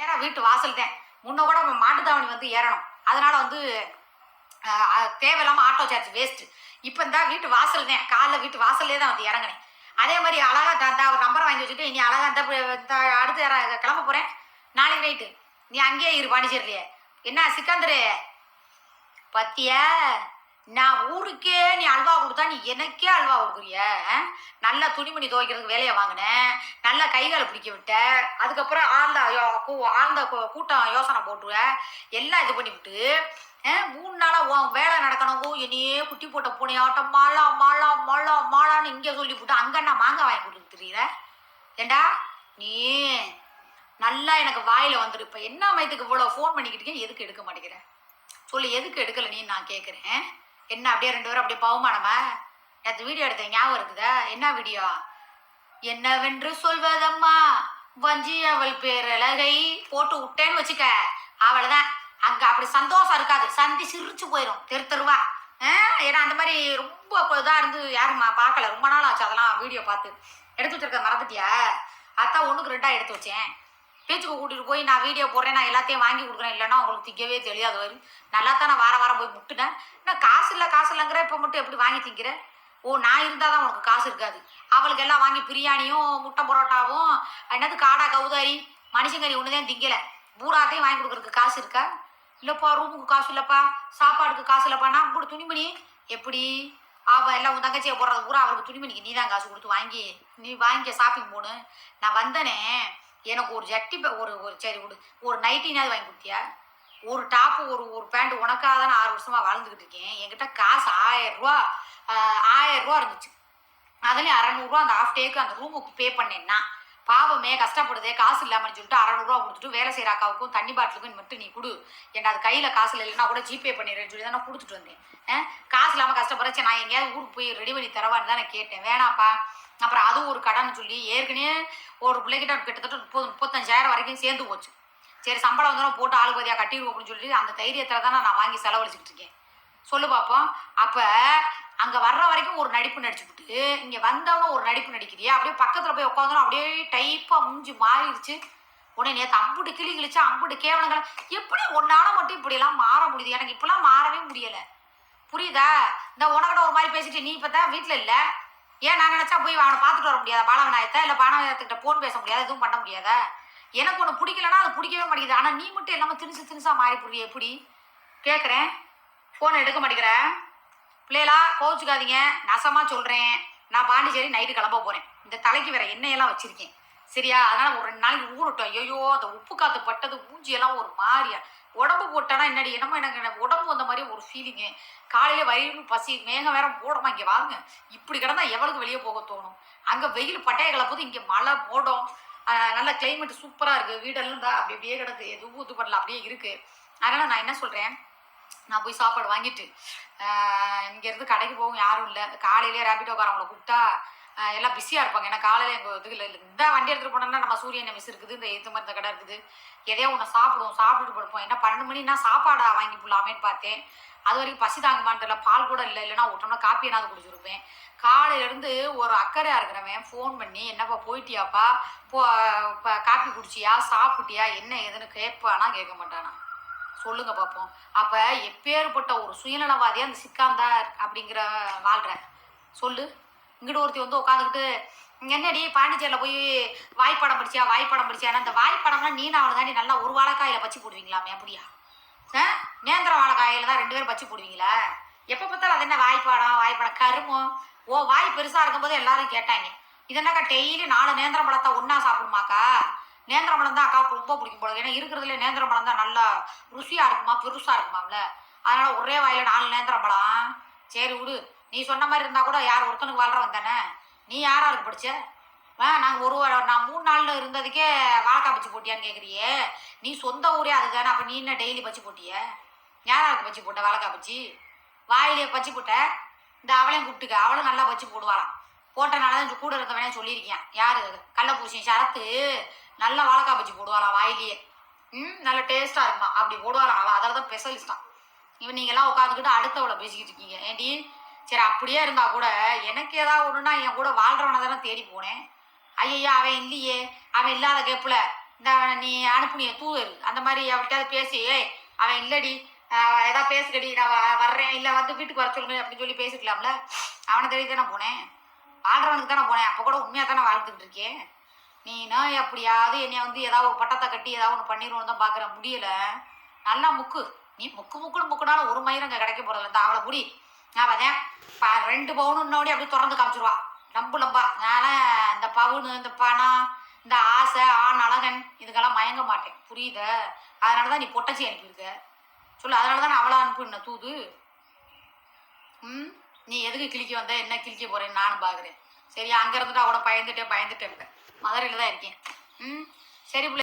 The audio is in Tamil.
நேராக வீட்டு வாசல் தான். முன்ன கூட மாட்டுத்தாவணி வந்து ஏறணும். அதனால வந்து தேவையில்லாமல் ஆட்டோ சார்ஜ் வேஸ்ட்டு. இப்போ இந்த வீட்டு வாசல் தான், காலைல வீட்டு வாசல்லே தான் வந்து இறங்கினேன். அதே மாதிரி அழகா ஒரு நம்பர் வாங்கி வச்சுட்டு இனி அழகா இந்த அடுத்து கிளம்ப போகிறேன். நாளைக்கு நைட்டு நீ அங்கேயே இரு பாண்டிச்சேரிலையே. என்ன சிக்கந்தரு பத்தியா, நான் ஊருக்கே நீ அல்வா கொடுத்தா நீ எனக்கே அல்வா கொடுக்குறிய. நல்லா துணிமணி துவைக்கிறதுக்கு வேலையை வாங்கினேன், நல்லா கைகாலை பிடிக்க விட்ட, அதுக்கப்புறம் ஆழ்ந்த கூட்டம் யோசனை போட்டுருவேன், எல்லாம் இது பண்ணிவிட்டு 3 நாளாக உன் வேலை நடக்கணும். என்னையே குட்டி போட்ட பூனையாட்டம் மாலா மாலா மாலா மாலான்னு இங்கே சொல்லி போட்டு அங்கே நான் மாங்காய் வாங்கி கொடுத்து தெரியல. ஏண்டா நீ நல்லா எனக்கு வாயில் வந்துடு. இப்போ என்ன மயத்துக்கு இவ்வளோ ஃபோன் பண்ணிக்கிட்டு எதுக்கு எடுக்க மாட்டேங்கிறேன் சொல்லி, எதுக்கு எடுக்கலை நீ நான் கேட்குறேன். என்ன அப்படியே 2 பேரும் அப்படியே பவுமானமா? நேற்று வீடியோ எடுத்தேன் ஞாபகம் இருக்குதா? என்ன வீடியோ? என்னவென்று சொல்வதம்மா வஞ்சி அவள் பேரழகை போட்டு விட்டேன்னு வச்சுக்க, அவளைதான் அங்கே அப்படி சந்தோஷம் இருக்காது, சந்தி சிரிச்சு போயிடும் தெருவா. ஏன்னா அந்த மாதிரி ரொம்ப இதாக இருந்து யாருமா பார்க்கல, ரொம்ப நாள் ஆச்சு அதெல்லாம் வீடியோ பார்த்து. எடுத்து வச்சிருக்க மறந்துட்டியா? அதான் 1க்கு 2 எடுத்து வச்சேன். பேச்சுக்கு கூட்டிகிட்டு போய் நான் வீடியோ போடுறேன், நான் எல்லாத்தையும் வாங்கி கொடுக்குறேன், இல்லைன்னா உங்களுக்கு திங்கவே தெரியாது. வரும் நல்லா தான் நான் வாரம் போய் முட்டுனேன். நான் காசு இல்லைங்கிற இப்போ மட்டும் எப்படி வாங்கி திங்கிறேன்? ஓ, நான் இருந்தால் தான் உனக்கு காசு இருக்காது. அவளுக்கு எல்லாம் வாங்கி பிரியாணியும் முட்டை பரோட்டாவும் என்னது காடா கவுதாரி மனுஷங்கறி ஒன்று தான் திங்கலை. பூராத்தையும் வாங்கி கொடுக்குறதுக்கு காசு இருக்கா? இல்லைப்பா ரூமுக்கு காசு இல்லைப்பா, சாப்பாடுக்கு காசு இல்லைப்பா. நான் கூட துணிமணி எப்படி அவள் எல்லாம் உன் தங்கச்சியை போடுறது பூரா அவளுக்கு துணிமணிக்கு நீ தான் காசு கொடுத்து வாங்கி நீ வாங்கி ஷாப்பிங் போகணும். நான் வந்தனே, எனக்கு ஒரு ஜட்டி ஒரு சரி விடு, ஒரு நைட்டினாவது வாங்கி கொடுத்தியா? ஒரு டாப்பு ஒரு பேண்ட் உனக்காக தான் 6 வருஷமாக வாழ்ந்துக்கிட்டு இருக்கேன். என்கிட்ட காசு 1000 ரூபா இருந்துச்சு. அதுலேயும் 600 ரூபா அந்த ஆஃப் டேக்கு அந்த ரூமுக்கு பே பண்ணேன்னா, பாவமே கஷ்டப்படுதே காசு இல்லாமல் சொல்லிட்டு 600 ரூபா கொடுத்துட்டு வேலை செய்கிற அக்காவுக்கும் தண்ணி பாட்டிலுக்கும் மட்டும் நீ கொடு, ஏன்னா அது கையில் காசு இல்லைன்னா கூட ஜிபே பண்ணிடுறேன்னு சொல்லி தான் நான் கொடுத்துட்டு வந்தேன். காசு இல்லாமல் கஷ்டப்படுறேன், நான் எங்கேயாவது ஊருக்கு போய் ரெடி பண்ணி தரவான்னு தான் நான் கேட்டேன். வேணாப்பா, அப்புறம் அது ஒரு கடன் சொல்லி ஏற்கனவே ஒரு பிள்ளைகிட்ட கிட்டத்தட்ட 35,000 வரைக்கும் சேர்ந்து போச்சு. சரி சம்பளம் வந்தாலும் போட்டு ஆளு பதியாக கட்டிடுவோம் அப்படின்னு சொல்லிட்டு அந்த தைரியத்தில் தானே நான் வாங்கி செலவழிச்சுக்கிட்டு இருக்கேன். சொல்லு பார்ப்போம். அப்போ அங்கே வர்ற வரைக்கும் ஒரு நடிப்பு நடிச்சுக்கிட்டு இங்கே வந்தவனும் ஒரு நடிப்பு நடிக்கிறியா? அப்படியே பக்கத்தில் போய் உட்காந்தோம், அப்படியே டைப்பாக மூஞ்சி மாறிடுச்சு. உடனே நேற்று அம்புட்டு கிழிச்சா அம்புட்டு கேவலங்களை எப்படி ஒன்னால மட்டும் இப்படியெல்லாம் மாற முடியுது? எனக்கு இப்பெல்லாம் மாறவே முடியலை. புரியுதா? இந்த உனக்கிட்ட ஒரு மாதிரி பேசிட்டு நீ இப்போ தான் வீட்டில் இல்லை. ஏன் நான் நினச்சா போய் அவனை பார்த்துட்டு வர முடியாதா? பாலவநாயத்தை இல்லை பாலவநாயத்துக்கிட்ட ஃபோன் பேச முடியாது, எதுவும் பண்ண முடியாதா? எனக்கு ஒன்று பிடிக்கலன்னா அது பிடிக்கவே மாட்டேங்குது. ஆனால் நீ மட்டும் எல்லாமே திணிசா மாறி புரிய எப்படி கேட்குறேன்? ஃபோனை எடுக்க மாட்டேங்கிற. பிள்ளைகளா கோவிச்சுக்காதீங்க, நசமாக சொல்கிறேன். நான் பாண்டிச்சேரி நைட்டு கிளம்ப போகிறேன். இந்த தலைக்கு வேற எண்ணெயெல்லாம் வச்சுருக்கேன் சரியா? அதனால் ஒரு 2 நாளைக்கு ஊறட்டும். ஐயோ, அந்த உப்பு காற்று பட்டது மூஞ்சியெல்லாம் ஒரு மாதிரியா. உடம்பு போட்டானா என்னடி என்னமோ எனக்கு உடம்பு வந்த மாதிரி ஒரு ஃபீலிங்கு. காலையில் வயிறு பசி, மேகம் வேற போடமா. இங்கே வாங்க, இப்படி கிடந்தா எவளுக்கு வெளியே போக தோணும்? அங்கே வெயில் பட்டைய கிளப்புது, இங்கே மழை போடும், நல்ல கிளைமேட் சூப்பராக இருக்குது. வீடெல்லாம் தான் அப்படியே கிடக்கு, எதுவும் இது பண்ணல, அப்படியே இருக்குது. அதனால் நான் என்ன சொல்கிறேன், நான் போய் சாப்பாடு வாங்கிட்டு இங்கேருந்து கடைக்கு போகும் யாரும் இல்லை. காலையிலேயே ரேபிட்டோக்காரவங்களை கூப்பிட்டா எல்லாம் பிஸியாக இருப்பாங்க. ஏன்னா காலையில் எங்கள் இதுக்கு இல்லை. இந்த வண்டி எடுத்துகிட்டு போனோம்னா நம்ம சூரியன் மிஸ் இருக்குது, இந்த ஏற்ற மாதிரி கடை இருக்குது, எதையோ ஒன்று சாப்பிட்டுட்டு படுப்போம். என்ன 12 மணினா சாப்பாடா வாங்கி போடலாமேன்னு பார்த்தேன். அது வரைக்கும் பசி தாங்கமான்னு தெரியல. பால் கூட இல்லை, இல்லைன்னா விட்டோம்னா காப்பி என்னாவது குடிச்சிருப்பேன். காலையிலேருந்து ஒரு அக்கறையாக இருக்கிறவன் ஃபோன் பண்ணி என்னப்பா போயிட்டியாப்பா, காப்பி குடிச்சியா, சாப்பிட்டியா, என்ன ஏதுன்னு கேட்பானா கேட்க மாட்டானா? சொல்லுங்க பார்ப்போம். அப்போ எப்பேற்பட்ட ஒரு சுயநலவாதியாக அந்த சிக்காந்தார் அப்படிங்கிற வாழ்கிற சொல்லு. இங்கிட்ட ஒருத்தி வந்து உட்காந்துக்கிட்டு என்னடி பாண்டிச்சேரியில் போய் வாய்ப்பாடம் படிச்சியா அந்த வாய்ப்பாடம்லாம் நீ நான் அவனை தாண்டி நல்லா ஒரு வாழைக்காயில் பச்சி போடுவீங்களாமே? அப்படியா? நேந்திர வாழைக்காயில் தான் 2 பேரும் பச்சி போடுவீங்களா? எப்போ பார்த்தாலும் அது என்ன வாய்ப்பாடம் கருமம். ஓ, வாய் பெருசாக இருக்கும்போது எல்லாரும் கேட்டாங்க, இதென்னாக்கா டெய்லி 4 நேந்திர பழத்தை ஒன்றா சாப்பிடுமாக்கா? நேந்திர பழம் தான் அக்காவுக்கு ரொம்ப பிடிக்கும் போல. ஏன்னா இருக்கிறதுல நேந்திர பழம் தான் நல்லா ருசியாக இருக்குமா, பெருசாக இருக்குமாம்ல. அதனால் ஒரே வாயில் 4 நேந்திர பழம். சரி விடு, நீ சொன்ன மாதிரி இருந்தால் கூட யார் ஒருத்தனுக்கு வாழ்கிறவன் தானே. நீ யாராருக்கு படிச்ச? நாங்கள் நான் 3 நாளில் இருந்ததுக்கே வாழைக்காய் பச்சி போட்டியான்னு கேட்குறியே. நீ சொந்த ஊரே அதுதானே, அப்போ நீ என்ன டெய்லி பச்சி போட்டிய? யாராருக்கு பச்சி போட்ட வாழைக்காய் பச்சி? வாயிலே பச்சி போட்ட. இந்த அவளையும் கூப்பிட்டுக்க, அவளும் நல்லா பச்சி போடுவாளாம். போட்டனால தான் கூட இருந்தவனே சொல்லியிருக்கேன். யார் கள்ளப்பூசி சரத்து நல்லா வாழைக்காய் பச்சி போடுவாளாம் வாயிலேயே. நல்ல டேஸ்ட்டாக இருக்குமா, அப்படி போடுவாளாம். அவள் அதில் தான் ஸ்பெஷலிஸ்டான். இவன் நீங்கள்லாம் உட்காந்துக்கிட்டு அடுத்தவளை பேசிக்கிட்டு இருக்கீங்க ஏண்டி? சரி அப்படியே இருந்தால் கூட எனக்கு ஏதாவது ஒன்றுனா என் கூட வாழ்கிறவனை தானே தேடி போனேன். ஐயா அவன் இல்லையே, அவன் இல்லாத கேப்பில் இந்த நீ அனுப்புனிய தூதர் அந்த மாதிரி அவர்கிட்ட பேசி ஏய் அவன் இல்லடி ஏதாவது பேசுகடி நான் வர்றேன் இல்லை வந்து வீட்டுக்கு வர சொல்லுங்க அப்படின்னு சொல்லி பேசிக்கலாம்ல. அவனை தேடி தானே போனேன், வாழ்றவனுக்கு தானே போனேன். அப்போ கூட உண்மையாக தானே வாழ்ந்துக்கிட்டு இருக்கேன். நீனா எப்படியாவது என்னை வந்து ஏதாவது ஒரு பட்டத்தை கட்டி ஏதாவது ஒன்று பண்ணிடுவோம் தான் பார்க்குறேன். முடியலை. நல்லா முக்கு. நீ முக்குன்னு முக்குனாலும் ஒரு மயிரம் அங்கே கிடைக்க போகிறதில்ல. இந்த அவளை முடி நான் பார்த்தேன் 2 பவுனுன்னோடி அப்படியே திறந்து காமிச்சிருவா லம்பா. அதனால் இந்த பவுனு இந்த பணம் இந்த ஆசை ஆண் அழகன் இதுக்கெல்லாம் மயங்க மாட்டேன், புரியுத? அதனால தான் நீ பொட்டச்சி அனுப்பியிருக்க சொல்லு. அதனால தான் நான் அவளை அனுப்பின தூது. நீ எதுக்கு கிழிக்க வந்த, என்ன கிழிக்க போறேன்னு நானும் பார்க்குறேன். சரியா? அங்கே இருந்துட்டு அவட பயந்துட்டேன் மதுரையில் தான் இருக்கேன். சரி பிள்ளை.